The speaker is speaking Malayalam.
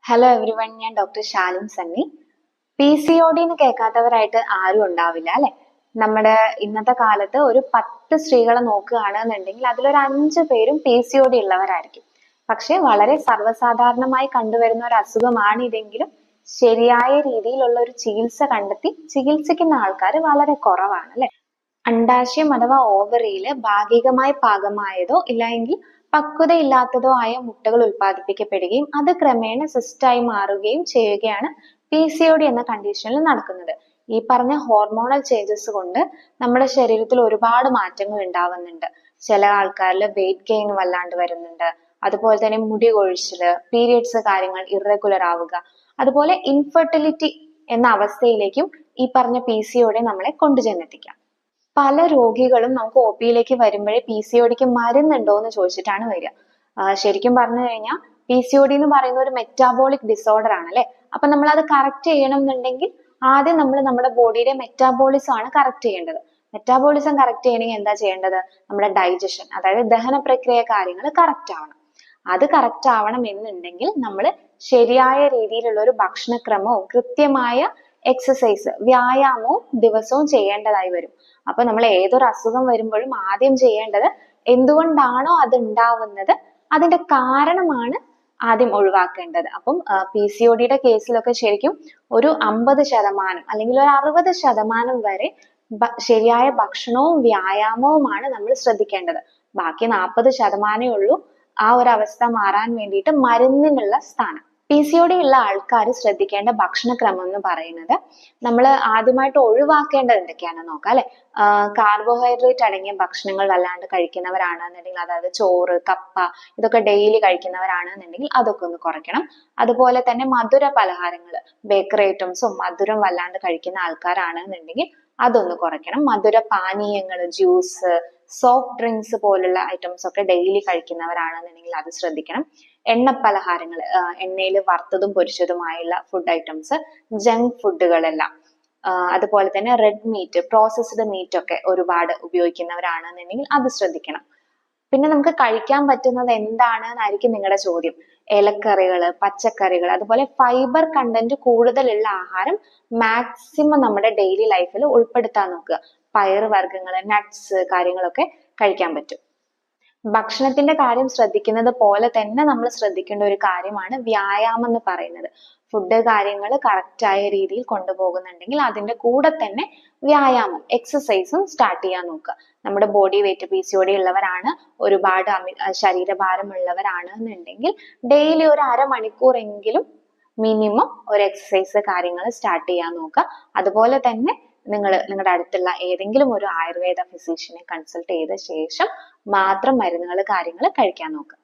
ഹലോ എവ്രി വൺ, ഞാൻ ഡോക്ടർ ശാലിം സണ്ണി. PCOD എന്ന് കേൾക്കാത്തവരായിട്ട് ആരും ഉണ്ടാവില്ല അല്ലെ. നമ്മുടെ ഇന്നത്തെ കാലത്ത് ഒരു 10 സ്ത്രീകളെ നോക്കുകയാണെന്നുണ്ടെങ്കിൽ അതിലൊരു 5 പേരും PCOD ഉള്ളവരായിരിക്കും. പക്ഷെ വളരെ സർവ്വസാധാരണമായി കണ്ടുവരുന്ന ഒരു അസുഖമാണ് ഇതെങ്കിലും ശരിയായ രീതിയിലുള്ള ഒരു ചികിത്സ കണ്ടെത്തി ചികിത്സിക്കുന്ന ആൾക്കാർ വളരെ കുറവാണ് അല്ലെ. അണ്ഡാശയം അഥവാ ഓവറിയില് ഭാഗികമായി പാകമായതോ ഇല്ലെങ്കിൽ പക്വതയില്ലാത്തതോ ആയ മുട്ടകൾ ഉൽപ്പാദിപ്പിക്കപ്പെടുകയും അത് ക്രമേണ സിസ്റ്റായി മാറുകയും ചെയ്യുകയാണ് PCOD എന്ന കണ്ടീഷനിൽ നടക്കുന്നത്. ഈ പറഞ്ഞ ഹോർമോണൽ ചേഞ്ചസ് കൊണ്ട് നമ്മുടെ ശരീരത്തിൽ ഒരുപാട് മാറ്റങ്ങൾ ഉണ്ടാവുന്നുണ്ട്. ചില ആൾക്കാരിൽ വെയിറ്റ് ഗെയിൻ വല്ലാണ്ട് വരുന്നുണ്ട്. അതുപോലെ തന്നെ മുടി കൊഴിച്ചില്, പീരിയഡ്സ് കാര്യങ്ങൾ ഇറഗുലർ ആവുക, അതുപോലെ ഇൻഫെർട്ടിലിറ്റി എന്ന അവസ്ഥയിലേക്കും ഈ പറഞ്ഞ PCOD നമ്മളെ കൊണ്ടുചെന്നെത്തിക്കാം. പല രോഗികളും നമുക്ക് OP-യിലേക്ക് വരുമ്പോഴേ PCOD-ക്ക് മരുന്നുണ്ടോ എന്ന് ചോദിച്ചിട്ടാണ് വരിക. ശരിക്കും പറഞ്ഞു കഴിഞ്ഞാൽ PCOD എന്ന് പറയുന്ന ഒരു മെറ്റാബോളിക് ഡിസോർഡർ ആണ് അല്ലെ. അപ്പൊ നമ്മൾ അത് കറക്റ്റ് ചെയ്യണം എന്നുണ്ടെങ്കിൽ ആദ്യം നമ്മൾ നമ്മുടെ ബോഡിയുടെ മെറ്റാബോളിസം ആണ് കറക്റ്റ് ചെയ്യേണ്ടത്. മെറ്റാബോളിസം കറക്റ്റ് ചെയ്യണമെങ്കിൽ എന്താ ചെയ്യേണ്ടത്? നമ്മുടെ ഡൈജഷൻ, അതായത് ദഹന പ്രക്രിയ കാര്യങ്ങൾ കറക്റ്റ് ആവണം. അത് കറക്റ്റ് ആവണം എന്നുണ്ടെങ്കിൽ നമ്മൾ ശരിയായ രീതിയിലുള്ള ഒരു ഭക്ഷണക്രമവും കൃത്യമായ എക്സസൈസ്, വ്യായാമവും ദിവസവും ചെയ്യേണ്ടതായി വരും. അപ്പൊ നമ്മൾ ഏതൊരു അസുഖം വരുമ്പോഴും ആദ്യം ചെയ്യേണ്ടത് എന്തുകൊണ്ടാണോ അത് ഉണ്ടാവുന്നത് അതിന്റെ കാരണമാണ് ആദ്യം ഒഴിവാക്കേണ്ടത്. അപ്പം PCOD-യുടെ കേസിലൊക്കെ ശരിക്കും ഒരു 50% അല്ലെങ്കിൽ ഒരു 60% വരെ ശരിയായ ഭക്ഷണവും വ്യായാമവുമാണ് നമ്മൾ ശ്രദ്ധിക്കേണ്ടത്. ബാക്കി 40% ഉള്ളൂ ആ ഒരു അവസ്ഥ മാറാൻ വേണ്ടിയിട്ട് മരുന്നിനുള്ള സ്ഥാനം. PCOD ഉള്ള ആൾക്കാർ ശ്രദ്ധിക്കേണ്ട ഭക്ഷണക്രമം എന്ന് പറയുന്നത് നമ്മൾ ആദ്യമായിട്ട് ഒഴിവാക്കേണ്ടത് എന്തൊക്കെയാണെന്ന് നോക്കാം അല്ലെ. കാർബോഹൈഡ്രേറ്റ് അടങ്ങിയ ഭക്ഷണങ്ങൾ വല്ലാണ്ട് കഴിക്കുന്നവരാണെന്നുണ്ടെങ്കിൽ, അതായത് ചോറ്, കപ്പ, ഇതൊക്കെ ഡെയിലി കഴിക്കുന്നവരാണെന്നുണ്ടെങ്കിൽ അതൊക്കെ ഒന്ന് കുറയ്ക്കണം. അതുപോലെ തന്നെ മധുര പലഹാരങ്ങൾ, ബേക്കറി ഐറ്റംസും മധുരം വല്ലാണ്ട് കഴിക്കുന്ന ആൾക്കാരാണെന്നുണ്ടെങ്കിൽ അതൊന്ന് കുറയ്ക്കണം. മധുര പാനീയങ്ങൾ, ജ്യൂസ്, സോഫ്റ്റ് ഡ്രിങ്ക്സ് പോലുള്ള ഐറ്റംസ് ഒക്കെ ഡെയിലി കഴിക്കുന്നവരാണെന്നുണ്ടെങ്കിൽ അത് ശ്രദ്ധിക്കണം. എണ്ണ പലഹാരങ്ങൾ, എണ്ണയിൽ വറുത്തതും പൊരിച്ചതുമായുള്ള ഫുഡ് ഐറ്റംസ്, ജങ്ക് ഫുഡുകളെല്ലാം, അതുപോലെ തന്നെ റെഡ് മീറ്റ്, പ്രോസസ്ഡ് മീറ്റ് ഒക്കെ ഒരുപാട് ഉപയോഗിക്കുന്നവരാണെന്നുണ്ടെങ്കിൽ അത് ശ്രദ്ധിക്കണം. പിന്നെ നമുക്ക് കഴിക്കാൻ പറ്റുന്നത് എന്താണെന്നായിരിക്കും നിങ്ങളുടെ ചോദ്യം. ഇലക്കറികള്, പച്ചക്കറികൾ, അതുപോലെ ഫൈബർ കണ്ടന്റ് കൂടുതലുള്ള ആഹാരം മാക്സിമം നമ്മുടെ ഡെയിലി ലൈഫിൽ ഉൾപ്പെടുത്താൻ നോക്കുക. പയറുവർഗ്ഗങ്ങള്, നട്ട്സ് കാര്യങ്ങളൊക്കെ കഴിക്കാൻ പറ്റും. ഭക്ഷണത്തിന്റെ കാര്യം ശ്രദ്ധിക്കുന്നത് പോലെ തന്നെ നമ്മൾ ശ്രദ്ധിക്കേണ്ട ഒരു കാര്യമാണ് വ്യായാമം എന്ന് പറയുന്നത്. ഫുഡ് കാര്യങ്ങൾ കറക്റ്റ് ആയ രീതിയിൽ കൊണ്ടുപോകുന്നുണ്ടെങ്കിൽ അതിന്റെ കൂടെ തന്നെ വ്യായാമം, എക്സസൈസും സ്റ്റാർട്ട് ചെയ്യാൻ നോക്കുക. നമ്മുടെ ബോഡി വെയിറ്റ് PCOD ഉള്ളവരാണ്, ഒരുപാട് ശരീരഭാരം ഉള്ളവരാണ് എന്നുണ്ടെങ്കിൽ ഡെയിലി ഒരു അരമണിക്കൂറെങ്കിലും മിനിമം ഒരു എക്സസൈസ് കാര്യങ്ങൾ സ്റ്റാർട്ട് ചെയ്യാൻ നോക്കുക. അതുപോലെ തന്നെ നിങ്ങളുടെ അടുത്തുള്ള ഏതെങ്കിലും ഒരു ആയുർവേദ ഫിസിഷ്യനെ കൺസൾട്ട് ചെയ്ത ശേഷം മാത്രം മരുന്നുകൾ കാര്യങ്ങൾ കഴിക്കാൻ നോക്കുക.